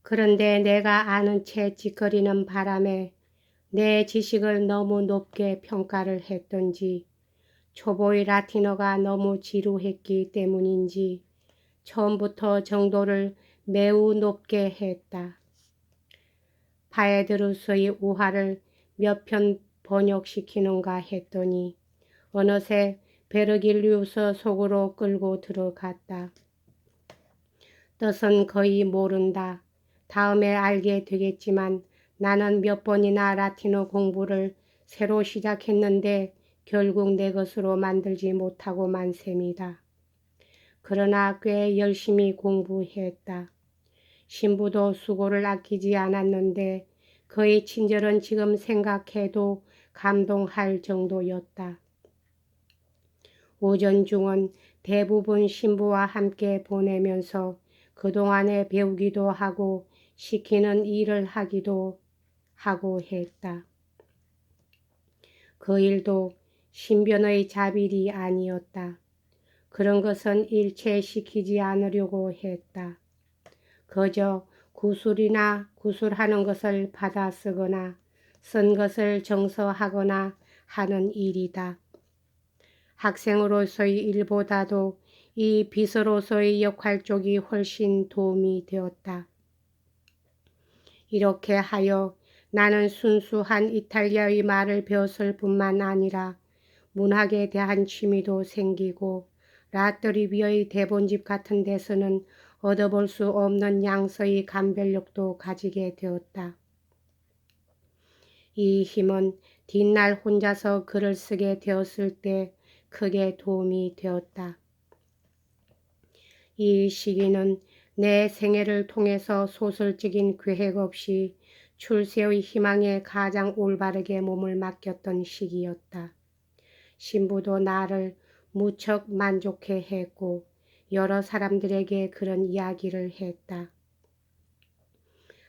그런데 내가 아는 채 찌꺼리는 바람에 내 지식을 너무 높게 평가를 했던지 초보의 라틴어가 너무 지루했기 때문인지 처음부터 정도를 매우 높게 했다. 파에드루스의 우화를 몇 편 번역시키는가 했더니 어느새 베르길리우스 속으로 끌고 들어갔다. 뜻은 거의 모른다. 다음에 알게 되겠지만 나는 몇 번이나 라틴어 공부를 새로 시작했는데 결국 내 것으로 만들지 못하고 만 셈이다. 그러나 꽤 열심히 공부했다. 신부도 수고를 아끼지 않았는데 그의 친절은 지금 생각해도 감동할 정도였다. 오전 중은 대부분 신부와 함께 보내면서 그동안에 배우기도 하고 시키는 일을 하기도 하고 했다. 그 일도 신변의 자빌이 아니었다. 그런 것은 일체 시키지 않으려고 했다. 그저 구술하는 것을 받아 쓰거나 쓴 것을 정서하거나 하는 일이다. 학생으로서의 일보다도 이 비서로서의 역할 쪽이 훨씬 도움이 되었다. 이렇게 하여 나는 순수한 이탈리아의 말을 배웠을 뿐만 아니라 문학에 대한 취미도 생기고 라트리비어의 대본집 같은 데서는 얻어볼 수 없는 양서의 감별력도 가지게 되었다. 이 힘은 뒷날 혼자서 글을 쓰게 되었을 때 크게 도움이 되었다. 이 시기는 내 생애를 통해서 소설적인 계획 없이 출세의 희망에 가장 올바르게 몸을 맡겼던 시기였다. 신부도 나를 무척 만족해 했고 여러 사람들에게 그런 이야기를 했다.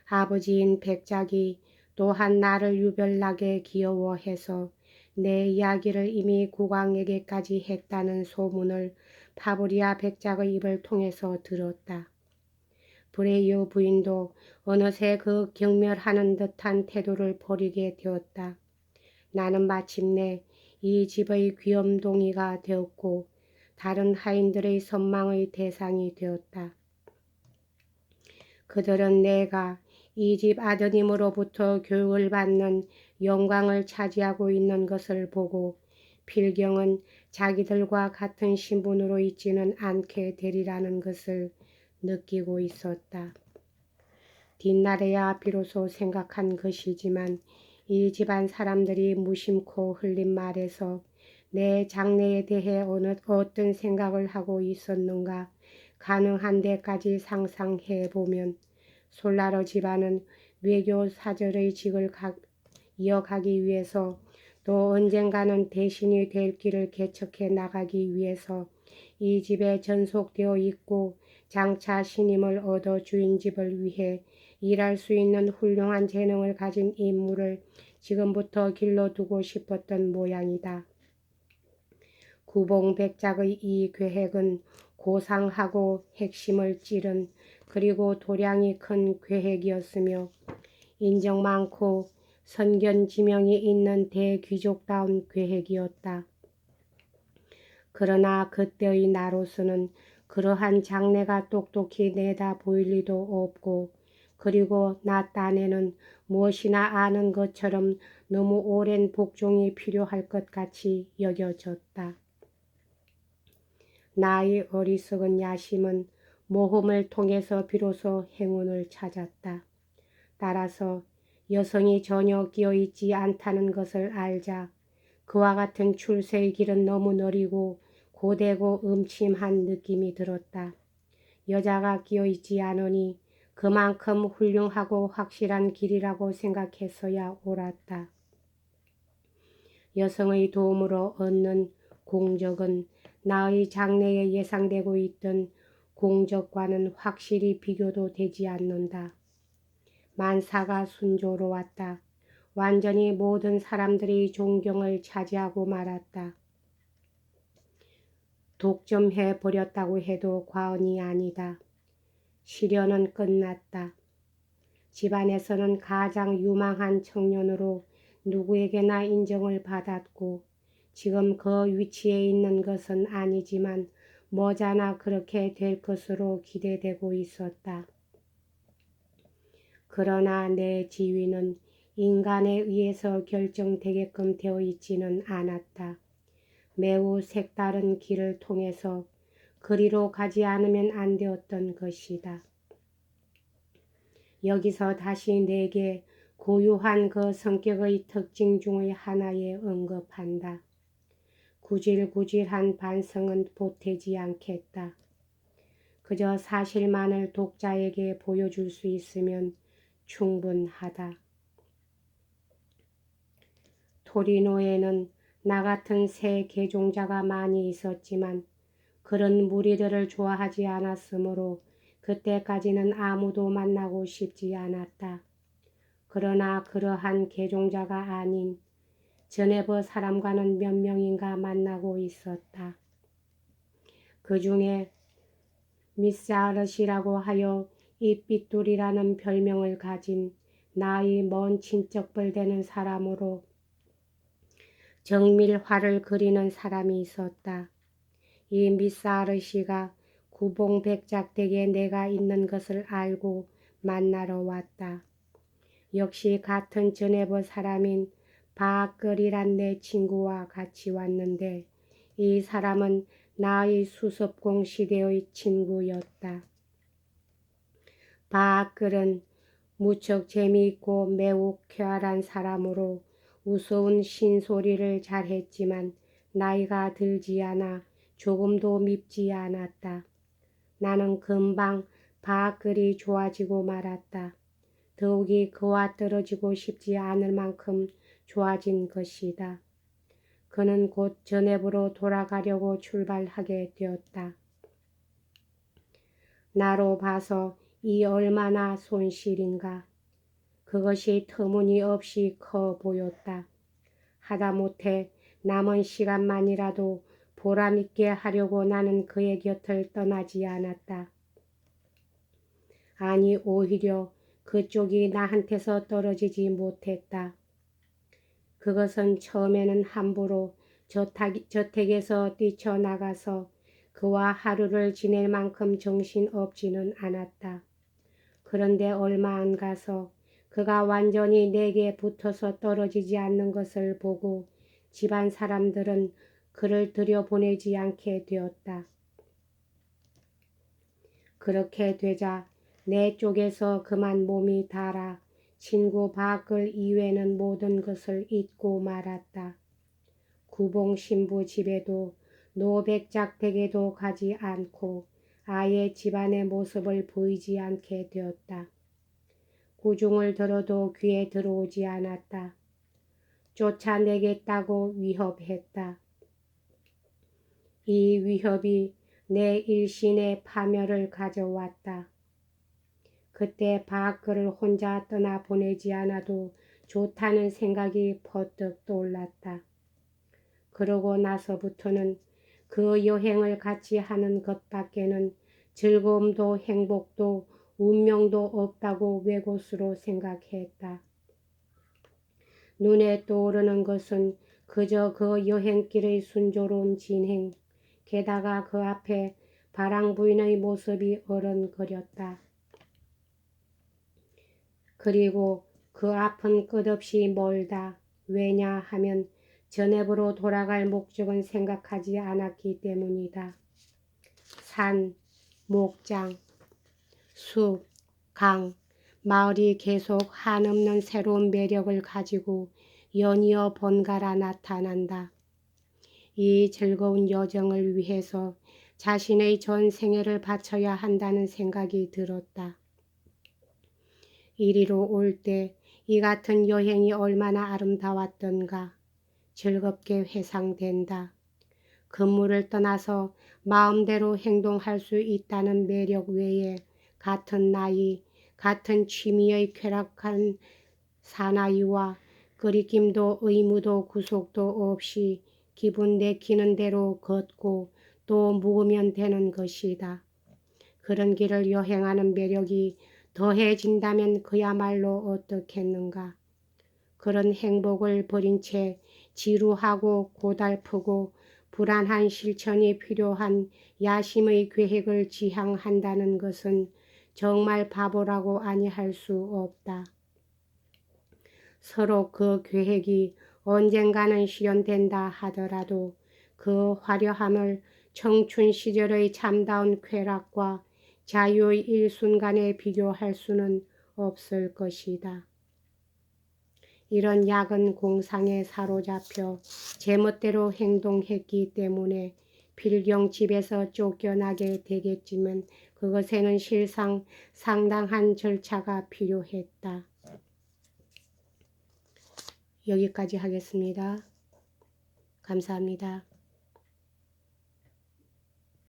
아버지인 백작이 또한 나를 유별나게 귀여워해서 내 이야기를 이미 국왕에게까지 했다는 소문을 파브리아 백작의 입을 통해서 들었다. 브레이어 부인도 어느새 그 경멸하는 듯한 태도를 버리게 되었다. 나는 마침내 이 집의 귀염둥이가 되었고 다른 하인들의 선망의 대상이 되었다. 그들은 내가 이 집 아드님으로부터 교육을 받는 영광을 차지하고 있는 것을 보고 필경은 자기들과 같은 신분으로 있지는 않게 되리라는 것을 느끼고 있었다. 뒷날에야 비로소 생각한 것이지만 이 집안 사람들이 무심코 흘린 말에서 내 장래에 대해 어떤 생각을 하고 있었는가 가능한 데까지 상상해 보면 솔라르 집안은 외교 사절의 직을 이어가기 위해서 또 언젠가는 대신이 될 길을 개척해 나가기 위해서 이 집에 전속되어 있고 장차 신임을 얻어 주인집을 위해 일할 수 있는 훌륭한 재능을 가진 인물을 지금부터 길러두고 싶었던 모양이다. 구봉백작의 이 계획은 고상하고 핵심을 찌른 그리고 도량이 큰 계획이었으며 인정 많고 선견지명이 있는 대귀족다운 계획이었다. 그러나 그때의 나로서는 그러한 장래가 똑똑히 내다 보일 리도 없고 그리고 나 딴에는 무엇이나 아는 것처럼 너무 오랜 복종이 필요할 것 같이 여겨졌다. 나의 어리석은 야심은 모험을 통해서 비로소 행운을 찾았다. 따라서 여성이 전혀 끼어있지 않다는 것을 알자 그와 같은 출세의 길은 너무 느리고 고되고 음침한 느낌이 들었다. 여자가 끼어있지 않으니 그만큼 훌륭하고 확실한 길이라고 생각했어야 옳았다. 여성의 도움으로 얻는 공적은 나의 장래에 예상되고 있던 공적과는 확실히 비교도 되지 않는다. 만사가 순조로웠다. 완전히 모든 사람들이 존경을 차지하고 말았다. 독점해 버렸다고 해도 과언이 아니다. 시련은 끝났다. 집안에서는 가장 유망한 청년으로 누구에게나 인정을 받았고 지금 그 위치에 있는 것은 아니지만 머지않아 그렇게 될 것으로 기대되고 있었다. 그러나 내 지위는 인간에 의해서 결정되게끔 되어 있지는 않았다. 매우 색다른 길을 통해서 그리로 가지 않으면 안 되었던 것이다. 여기서 다시 내게 고유한 그 성격의 특징 중의 하나에 언급한다. 구질구질한 반성은 보태지 않겠다. 그저 사실만을 독자에게 보여줄 수 있으면 충분하다. 토리노에는 나 같은 새 개종자가 많이 있었지만 그런 무리들을 좋아하지 않았으므로 그때까지는 아무도 만나고 싶지 않았다. 그러나 그러한 개종자가 아닌 저네버 사람과는 몇 명인가 만나고 있었다. 그 중에 미사르시라고 하여 이 삐뚤이라는 별명을 가진 나이 먼 친척벌 되는 사람으로 정밀화를 그리는 사람이 있었다. 이 미사르시가 구봉백작댁에 내가 있는 것을 알고 만나러 왔다. 역시 같은 저네버 사람인 바글이란 내 친구와 같이 왔는데 이 사람은 나의 수습공 시대의 친구였다. 바글은 무척 재미있고 매우 쾌활한 사람으로 우스운 신소리를 잘했지만 나이가 들지 않아 조금도 밉지 않았다. 나는 금방 바글이 좋아지고 말았다. 더욱이 그와 떨어지고 싶지 않을 만큼 좋아진 것이다. 그는 곧 저네브로 돌아가려고 출발하게 되었다. 나로 봐서 이 얼마나 손실인가. 그것이 터무니없이 커 보였다. 하다못해 남은 시간만이라도 보람있게 하려고 나는 그의 곁을 떠나지 않았다. 아니 오히려 그쪽이 나한테서 떨어지지 못했다. 그것은 처음에는 함부로 저택에서 뛰쳐나가서 그와 하루를 지낼 만큼 정신없지는 않았다. 그런데 얼마 안 가서 그가 완전히 내게 붙어서 떨어지지 않는 것을 보고 집안 사람들은 그를 들여보내지 않게 되었다. 그렇게 되자 내 쪽에서 그만 몸이 닳아 친구 바글 이외는 모든 것을 잊고 말았다. 구봉 신부 집에도 노백작 댁에도 가지 않고 아예 집안의 모습을 보이지 않게 되었다. 구중을 들어도 귀에 들어오지 않았다. 쫓아내겠다고 위협했다. 이 위협이 내 일신의 파멸을 가져왔다. 그때 바글을 혼자 떠나보내지 않아도 좋다는 생각이 퍼뜩 떠올랐다. 그러고 나서부터는 그 여행을 같이 하는 것밖에는 즐거움도 행복도 운명도 없다고 외곳으로 생각했다. 눈에 떠오르는 것은 그저 그 여행길의 순조로운 진행, 게다가 그 앞에 바랑 부인의 모습이 어른거렸다. 그리고 그 앞은 끝없이 멀다. 왜냐 하면 저네브로 돌아갈 목적은 생각하지 않았기 때문이다. 산, 목장, 숲, 강, 마을이 계속 한없는 새로운 매력을 가지고 연이어 번갈아 나타난다. 이 즐거운 여정을 위해서 자신의 전 생애를 바쳐야 한다는 생각이 들었다. 이리로 올 때 이 같은 여행이 얼마나 아름다웠던가 즐겁게 회상된다. 근무를 떠나서 마음대로 행동할 수 있다는 매력 외에 같은 나이, 같은 취미의 쾌락한 사나이와 끄리낌도 의무도 구속도 없이 기분 내키는 대로 걷고 또 묵으면 되는 것이다. 그런 길을 여행하는 매력이 더해진다면 그야말로 어떻겠는가. 그런 행복을 버린 채 지루하고 고달프고 불안한 실천이 필요한 야심의 계획을 지향한다는 것은 정말 바보라고 아니할 수 없다. 서로 그 계획이 언젠가는 실현된다 하더라도 그 화려함을 청춘 시절의 참다운 쾌락과 자유의 일순간에 비교할 수는 없을 것이다. 이런 야근 공상에 사로잡혀 제멋대로 행동했기 때문에 필경 집에서 쫓겨나게 되겠지만 그것에는 실상 상당한 절차가 필요했다. 여기까지 하겠습니다. 감사합니다.